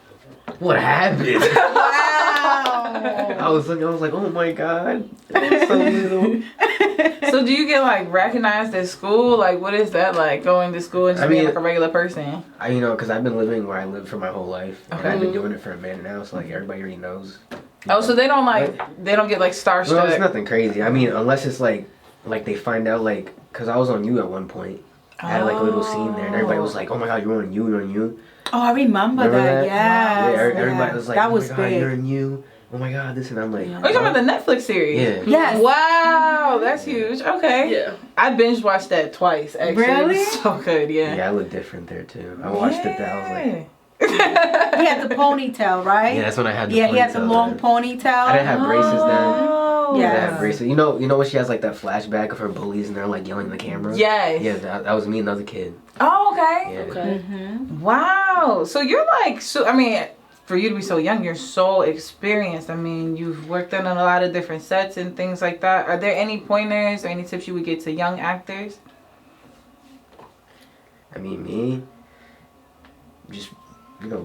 what happened? Wow. I was like, oh my God, it was so little. So do you get like recognized at school? Like, what is that like, going to school and just being like a regular person? You know, because I've been living where I lived for my whole life, and Okay. I've been doing it for a minute now, so like everybody already knows. Oh, so they don't get like starstruck. No, it's nothing crazy. I mean, unless it's like they find out, like, because I was on You at one point. I had like a little scene there, and everybody was like, oh my God, you're on You. Oh, I remember that. Yeah, Yes. everybody was like, that oh was my God, big. you're in You. Oh my God, this, and I'm like, Oh, you talking about the Netflix series? yeah. Yes. Wow, that's huge. Okay. Yeah. I binge watched that twice. Actually. Really? It was so good. Yeah. Yeah, I look different there too. I watched it there, I was like, He had the ponytail, right? yeah, that's when I had the Yeah, he had the ponytail long then. ponytail. I didn't have braces then. Oh. Yeah. I didn't have braces. You know when she has like that flashback of her bullies and they're like yelling at the camera? Yes. Yeah, that was me and another kid. Oh, okay. Yeah. Okay. Mm-hmm. Wow. So you're like, I mean, for you to be so young, you're so experienced. I mean, you've worked on a lot of different sets and things like that. Are there any pointers or any tips you would give to young actors? I mean, me, just,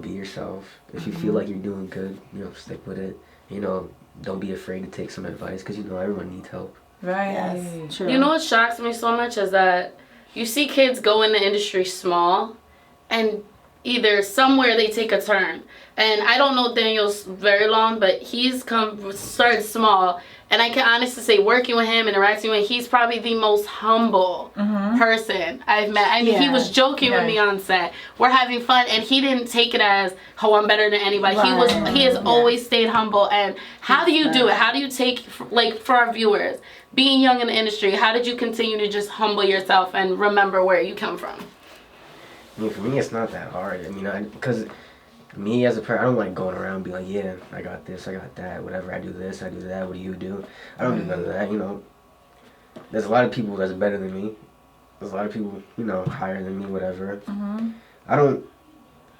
be yourself. If you feel like you're doing good, stick with it. Don't be afraid to take some advice because, everyone needs help. Right. Yes, true. You know what shocks me so much is that you see kids go in the industry small and either somewhere they take a turn. And I don't know Daniel's very long, but he's started small. And I can honestly say, working with him, interacting with him, he's probably the most humble person I've met. I mean, he was joking with me on set. We're having fun, and he didn't take it as, oh, I'm better than anybody. Right. He has always stayed humble. And how do you do it? How do you take, like, for our viewers, being young in the industry, how did you continue to just humble yourself and remember where you come from? I mean, for me, it's not that hard. I mean, because me as a person, I don't like going around and be like, yeah, I got this, I got that, whatever, I do this, I do that, what do you do? I don't do none of that, There's a lot of people that's better than me. There's a lot of people, higher than me, whatever.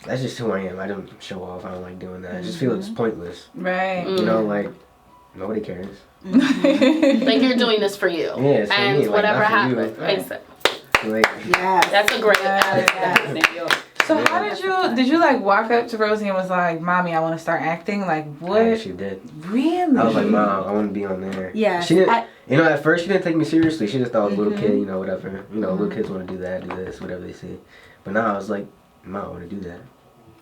That's just who I am. I don't show off. I don't like doing that. I just feel it's pointless. Right. Like, nobody cares. Like, you're doing this for you. Yeah, it's for and me, like, whatever not for you. happens. Right. Exactly. Like, Yes. That's a great So how did you like walk up to Rosie and was like, Mommy, I want to start acting? Like, what? I actually did. Really? I was like, Mom, I want to be on there. Yeah. She didn't, at first she didn't take me seriously. She just thought I was a little kid, whatever. Little kids want to do that, do this, whatever they see. But now I was like, Mom, I want to do that.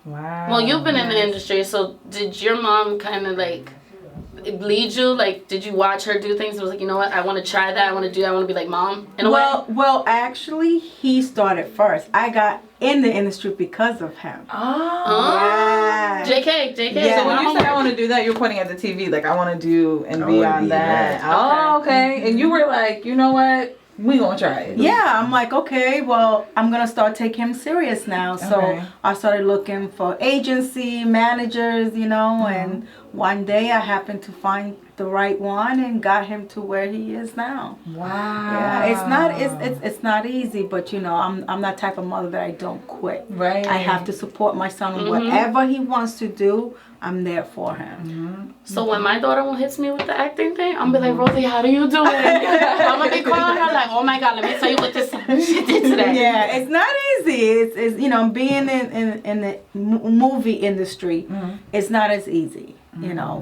Wow. Well, you've been in the industry, so did your mom kind of like lead you? Like, did you watch her do things? It was like, you know what? I want to try that. I want to do that. I want to be like Mom in a way. Well, actually, he started first. I got in the industry because of him. Oh. Yes. JK. Yeah. So when you say I want to do that, you're pointing at the TV. Like, I want to do and I be wanna on be that. that. Oh, okay. And you were like, you know what? We gonna try it. Yeah, I'm like, okay, well, I'm gonna start taking him serious now. So Okay. I started looking for agency managers, and one day I happened to find the right one and got him to where he is now. Wow. Yeah, it's not easy, but I'm that type of mother that I don't quit. Right. I have to support my son in whatever he wants to do. I'm there for him. So when my daughter hits me with the acting thing, I'm gonna be like, Rosie, how do you do it? I'm gonna be calling her like, oh my God, let me tell you what this she did today. Yeah, it's not easy. It's being in the movie industry, it's not as easy,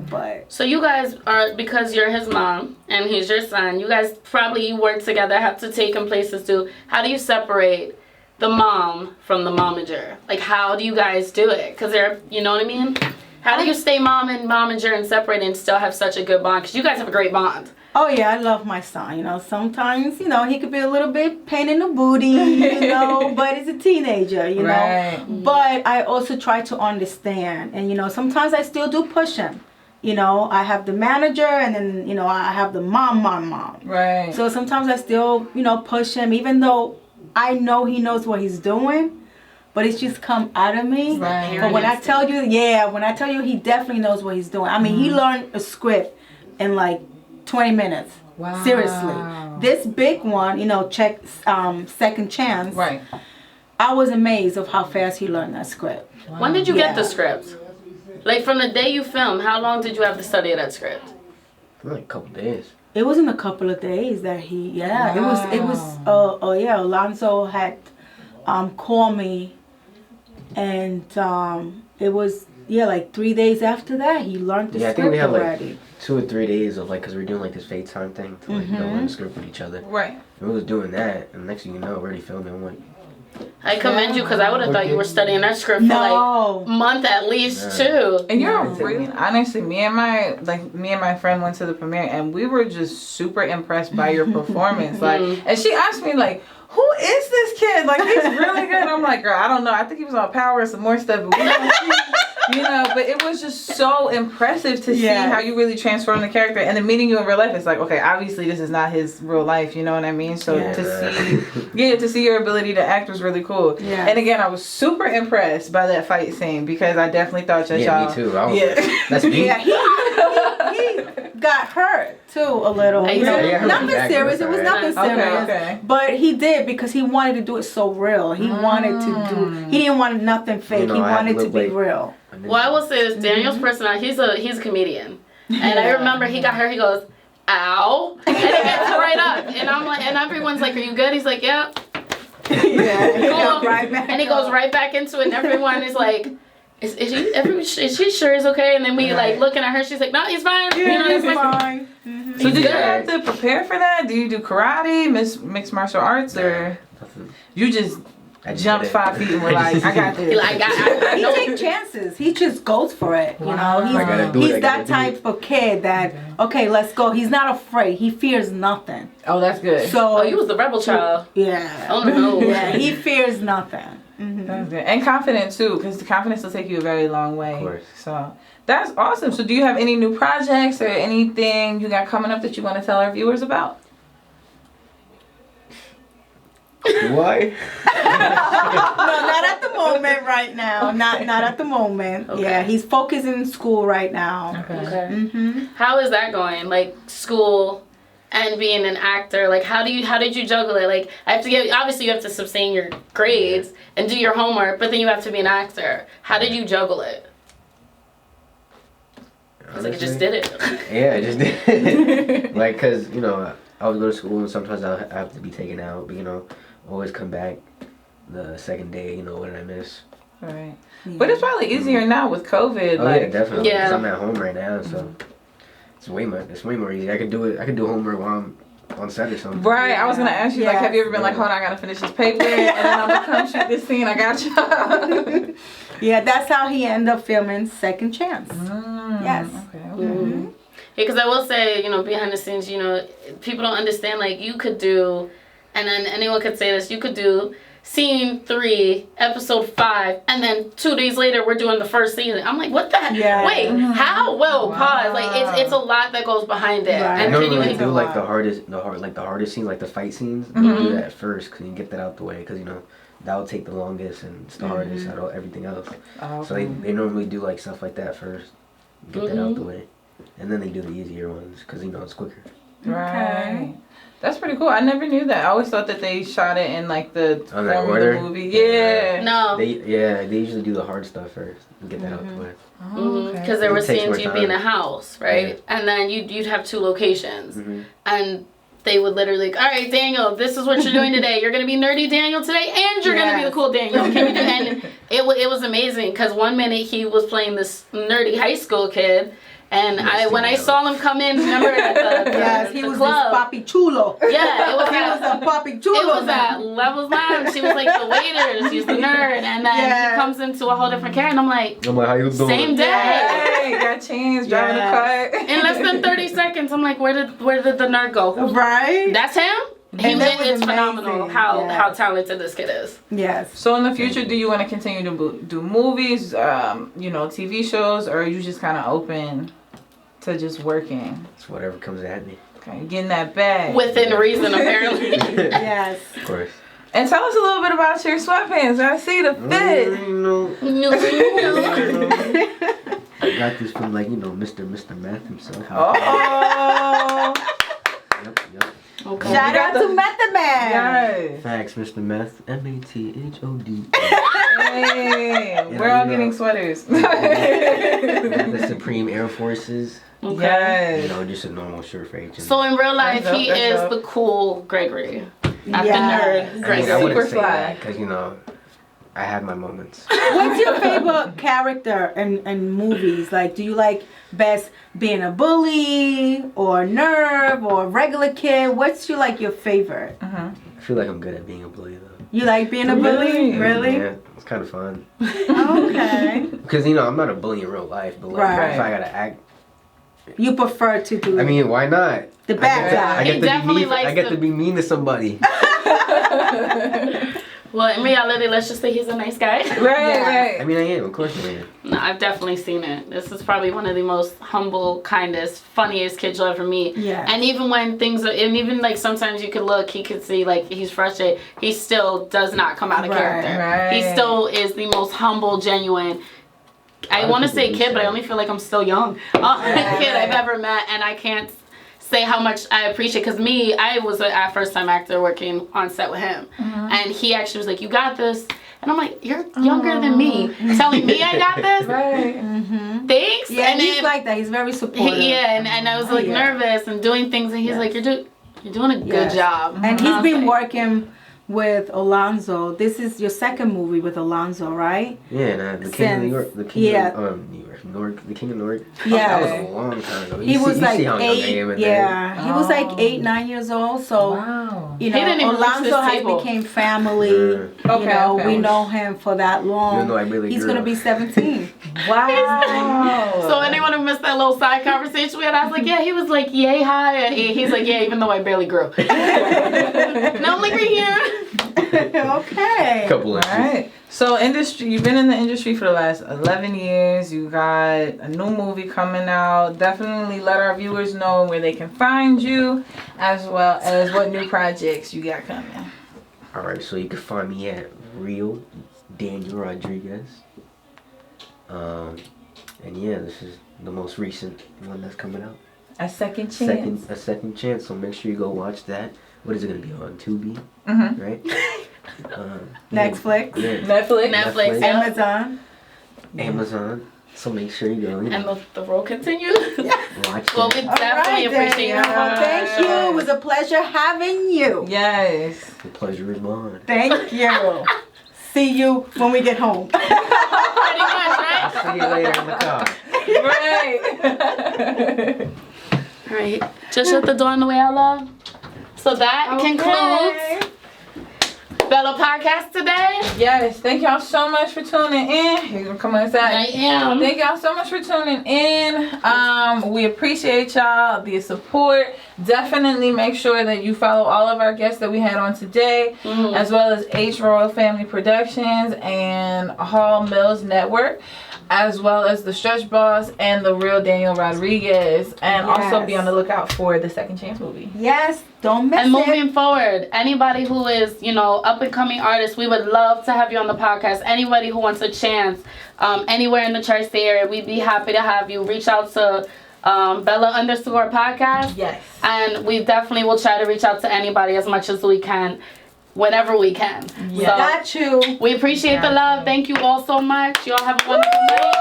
but. So you guys are, because you're his mom and he's your son, you guys probably work together, have to take him places too. How do you separate the mom from the momager? Like, how do you guys do it? Because they're, you know what I mean? How do you stay mom and momager and separate and still have such a good bond? Because you guys have a great bond. Oh yeah, I love my son. Sometimes he could be a little bit pain in the booty, but he's a teenager, Right. But I also try to understand, and sometimes I still do push him. I have the manager, and then I have the mom. Right. So sometimes I still push him, even though I know he knows what he's doing. But it's just come out of me. Right. But when I tell you, he definitely knows what he's doing. I mean, he learned a script in like 20 minutes. Wow. Seriously. This big one, check Second Chance. Right. I was amazed of how fast he learned that script. Wow. When did you get the script? Like from the day you filmed, how long did you have to study that script? Like a couple days. It was in a couple of days that Alonzo had called me, and it was like 3 days after that he learned the script already. 2 or 3 days of because we're doing this FaceTime thing to learn the script with each other. Right. And we was doing that, and next thing you know, we're already filming. I'm like, I commend you because I would have thought you were studying that script for like a month at least too. And you're really, honestly, me and my friend went to the premiere and we were just super impressed by your performance. And she asked me who is this kid? He's really good. I'm like, girl, I don't know. I think he was on Power and some more stuff, but we don't see, but it was just so impressive to see how you really transformed the character. And then meeting you in real life, it's like, okay, obviously this is not his real life, you know what I mean? So to see your ability to act was really cool. Yeah. And again, I was super impressed by that fight scene because I definitely thought that y'all. Me too. That's me. Yeah, he got hurt too a little. Nothing serious. It was nothing serious. Okay. But he did because he wanted to do it so real. He wanted to do. He didn't want nothing fake. He wanted to be real. Well, I will say this: Daniel's personality. He's a comedian, and I remember he got hurt. He goes, "Ow!" and he gets right up, and I'm like, and everyone's like, "Are you good?" He's like, "Yeah." Cool. Right back and he goes right back into it, and everyone is like. Is she sure he's okay? And then we looking at her. She's like, no, he's fine. He's fine. So did you have to prepare for that? Do you do karate, mixed martial arts, or you just jumped 5 feet and were like, I got this? He takes chances. He just goes for it. He's that type of kid that let's go. He's not afraid. He fears nothing. Oh, that's good. So he was the rebel child. Yeah. Oh no. Yeah, he fears nothing. That's good. And confident too, because the confidence will take you a very long way. Of course. So that's awesome. So do you have any new projects or anything you got coming up that you want to tell our viewers about? Why? No, not at the moment right now. Not at the moment. Okay. Yeah, he's focusing in school right now. Okay. How is that going? Like school and being an actor, how did you juggle it? Obviously you have to sustain your grades and do your homework, but then you have to be an actor. How did you juggle it? Honestly, I just did it. Yeah, I just did it. Cause I would go to school and sometimes I have to be taken out, but always come back the second day, what did I miss? Right. Yeah. But it's probably easier now with COVID. Oh yeah, definitely. Yeah. Because I'm at home right now, so. It's way more easy. I can do homework while I'm on set or something. Right. I was gonna ask you, have you ever been hold on, I gotta finish this paper and then I'm gonna come shoot this scene. I got you. Yeah, that's how he ended up filming Second Chance. Yes. Okay. Yeah, because I will say, behind the scenes, people don't understand. You could do, and then anyone could say this. You could do scene 3, episode 5, and then 2 days later we're doing the first season. I'm like, what the heck? Yeah. Wait, how? Whoa, pause. It's a lot that goes behind it. Right. And can you do the hardest scenes, the fight scenes? You do that first because you get that out the way because that will take the longest and it's the hardest out of everything else. So they normally do stuff like that first, get that out the way. and then they do the easier ones because it's quicker. Right. That's pretty cool. I never knew that. I always thought that they shot it in like the On that form order? of the movie. Yeah. No. They usually do the hard stuff first and get that out the way. Because there were It takes scenes more you'd be in a time. house, right? Yeah. And then you'd have 2 locations. Mm-hmm. And they would literally, all right, Daniel, this is what you're doing today. You're going to be nerdy Daniel today, and you're going to be the cool Daniel. Can you do And it was amazing, because one minute he was playing this nerdy high school kid, and when I saw him come in, remember at he the was club. this papi chulo. Yeah, it was He was a papi chulo. It was at Levels Lounge. She was like the waiters. She's the nerd. And then he comes into a whole different character. And I'm like, how you doing? same day. Hey, got changed, driving a car. In less than 30 seconds, I'm like, where did the nerd go? Right? That's him? It's phenomenal amazing. how talented this kid is. Yes. So in the future, do you want to continue to do movies, TV shows, or are you just kind of open to just working? It's whatever comes at me. Okay, getting that bag. Within reason, apparently. Yes. Of course. And tell us a little bit about your sweatpants. I see the fit. I got this from Mr. Math himself. Oh. Yep. Okay. Shout out to Method Man. Yes. Facts, Mr. Math. MATHOD. Hey, we're all getting sweaters. The Supreme Air Forces. Okay. Yes. Just a normal shirt for agents. So in real life, That's he dope, is that's dope. the cool Gregory. Not the nerd I mean, Gregory. I wouldn't Super say fly. that because I had my moments. What's your favorite character in movies? Like, do you like best being a bully or nerd or regular kid? What's your favorite? I feel like I'm good at being a bully though. You like being a bully? Really? Yeah, it's kind of fun. Okay. Because I'm not a bully in real life, but like Right. if I gotta act, You prefer to do I mean, why not? the bad I guy. get He to definitely be mean. likes I get to- to be mean to somebody. Well, in reality, let's just say he's a nice guy. Right. I mean, I am. Of course, I am. No, I've definitely seen it. This is probably one of the most humble, kindest, funniest kids you'll ever meet. Yeah. And even when things are, and even like sometimes you could look, he could see like he's frustrated. He still does not come out of Right, character. right. He still is the most humble, genuine. I want to say kid, but I only feel like I'm still young. Kid I've ever met, and I can't say how much I appreciate, because I was a first-time actor working on set with him, and he actually was like, "You got this," and I'm like, "You're younger than me, telling me I got this? Right. Thanks." Yeah, and he's then, like that. He's very supportive. and I was like nervous and doing things, and he's like, "You're doing a good Yes. job." And he's I was been like, working with Alonzo. This is your second movie with Alonzo, right? Yeah, and the King of New York, the King Yeah. of New York, the King of New York. Yeah. That was a long time ago. He You was see like how young I 8. am in Yeah, he was like Oh. 8, 9 years old. So Wow. you He didn't know, even reach Alonzo this has table. became family. there. Okay, You know, okay. we know him for that long. Even though I really He's grew gonna up. be 17. Wow. So anyone who missed that little side conversation we had, I was like, yeah, he was like, yay, hi. And he's like, yeah, even though I barely grew. No, look right here. Okay. Couple of Right. So you've been in the industry for the last 11 years. You got a new movie coming out. Definitely let our viewers know where they can find you, as well as what new projects you got coming. All right, so you can find me at Real Daniel Rodriguez. And yeah, this is the most recent one that's coming out. A second chance. A second chance. So make sure you go watch that. What is it gonna be on Tubi? Mhm. Right. Netflix. Yeah. Netflix, yeah. Amazon. Amazon. So make sure you go. And the road continues. Watch Well, that. we definitely appreciate Daniel. you. Thank you. It was a pleasure having you. Yes. The pleasure is mine. Thank you. See you when we get home. Pretty much, right? I'll see you later in the car. Right. All right. Just shut the door on the way out, love. So that concludes Bella Podcast today. Yes. Thank y'all so much for tuning in. You're gonna come on inside. I am. Thank y'all so much for tuning in. We appreciate y'all, the support. Definitely make sure that you follow all of our guests that we had on today, as well as H Royal Family Productions and Hall Mills Network, as well as the Stretch Boss and the Real Daniel Rodriguez. And also be on the lookout for the Second Chance movie. Yes, don't miss And it. moving forward, anybody who is, up and coming artists, we would love to have you on the podcast. Anybody who wants a chance, anywhere in the tri-state area, we'd be happy to have you. Reach out to Bella_podcast. Yes. And we definitely will try to reach out to anybody as much as we can, whenever we can. Yeah. So Got you. we appreciate the love. Thank you all so much. Y'all have a wonderful night.